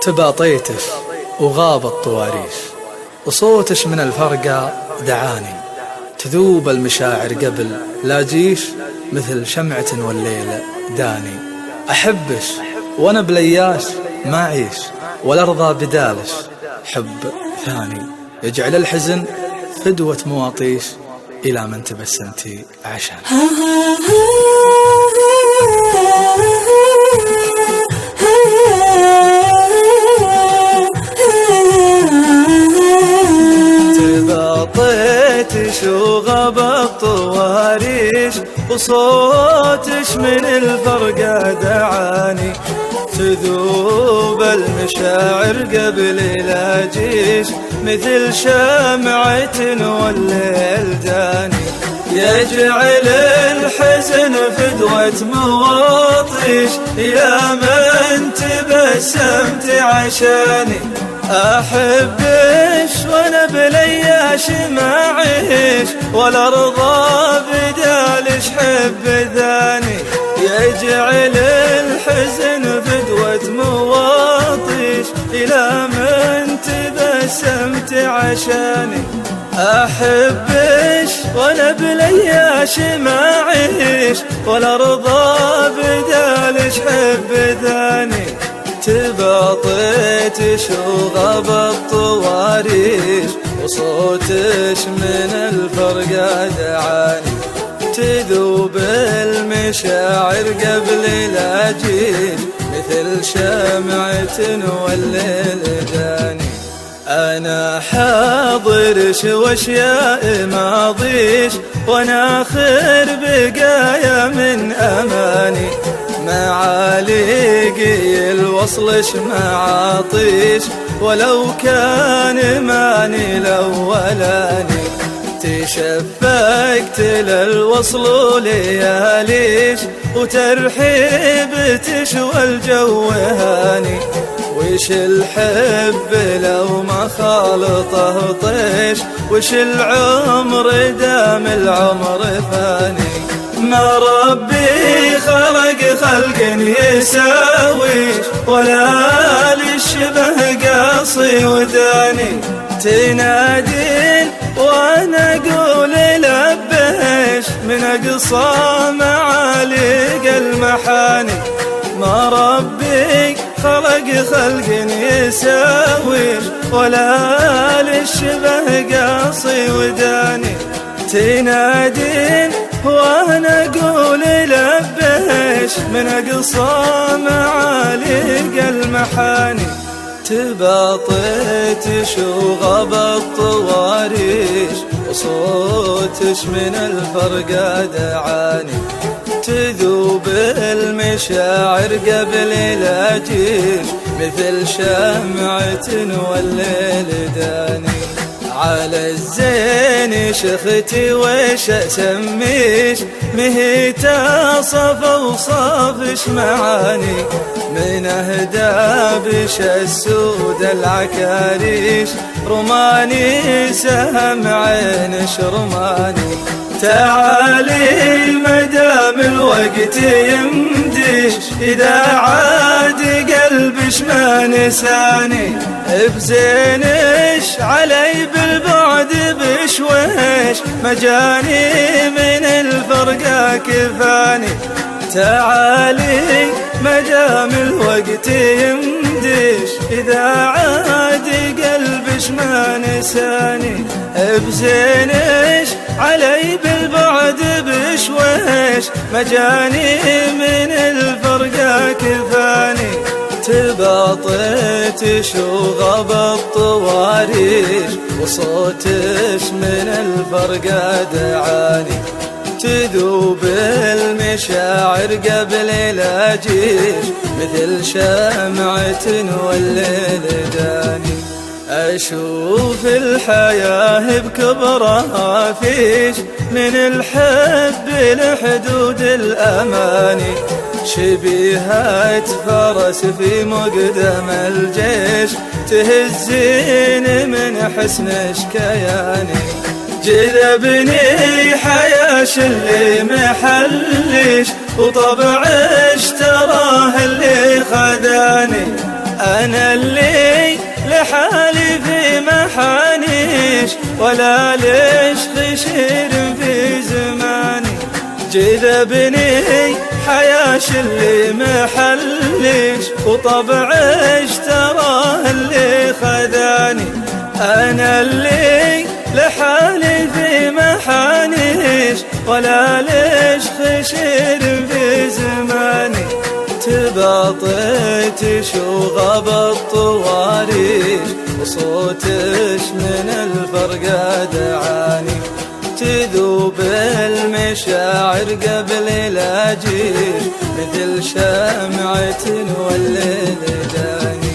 تباطيتش وغاب الطواريش، وصوتش من الفرقة دعاني. تذوب المشاعر قبل لا جيش، مثل شمعة والليل داني. أحبش وأنا بلياش ما عيش، ولا أرضى بدالش حب ثاني. يجعل الحزن فدوة مواطيش، إلى من تبسمتي عشان. تباطيتش وغاب الطواريش، وصوتش من الفرقة دعاني. تذوب المشاعر قبل لا جيش، مثل شمعة والليل داني. يجعل الحزن فدوة مواطيش، يا من تبسمت عشاني. أحبش وأنا بلياش ما عيش، ولا أرضى بدالش حب ثاني. يجعل الحزن فدوة مواطيش، إلى من تبسمت عشاني. أحبش وأنا بلياش ما عيش، ولا أرضى بدالش حب ثاني. تباطيتش وغاب الطواريش، وصوتش من الفرقة دعاني. تذوب المشاعر قبل لا جيش، مثل شمعة والليل داني. أنا حاضرش واشياء ماضيش، وانا آخر بقايا من أماني. معاليقي الوصلش معاطيش، ولو كان ماني الأولاني. تشفقت للوصل لياليش، وترحيب تشوى الجو هاني. وش الحب لو ما خالطه طيش، وش العمر دام العمر فاني. ما ربي خلق خلق يساويش، ولا للشبه قاصي وداني. تنادين وانا اقول لبيش، من اقصى معاليق المحاني. ما ربي خلق خلق يساويش، ولا للشبه قاصي وداني. تنادين وانا اقول لبيش، من اقصى معاليق المحاني. تباطيتش وغاب الطواريش، وصوتش من الفرقة دعاني. تذوب المشاعر قبل لا جيش، مثل شمعة والليل داني. على الزين شختي وش اسميش، مهيتا صف وصافش معاني. من اهدابش السود العكاريش، رماني سهم عينش رماني. تعالي مدام الوقت يمديش، إذا عاد قلبش ما نساني. بزينش علي بالبعد بشويش، مجاني من الفرقة كفاني. تعالي مدام الوقت يمديش، إذا عاد قلبش ما نساني. بزينش علي بالبعد بشويش، مجاني من الفرقة كفاني. تباطيتش وغاب الطواريش، وصوتش من الفرقة دعاني. تذوب المشاعر قبل لا جيش، مثل شمعة والليل داني. أشوف الحياة بكبرها فيش، من الحب لحدود الأماني. شبيهة فرس في مقدم الجيش، تهزين من حسنش كياني. جذبني حياش اللي محليش، وطبعش تراه اللي خداني. أنا اللي لحالي في محانيش ولا ليش خشير في زماني، جذبني حياش اللي محليش وطبعش تراه اللي خذاني. أنا اللي لحالي في محانيش ولا ليش خشير في زماني، تباطيتش وغاب الطواريش وصوتش من الفرقة دعاني، تذوب المشاعر قبل لا جيش مثل شمعة والليل جاني.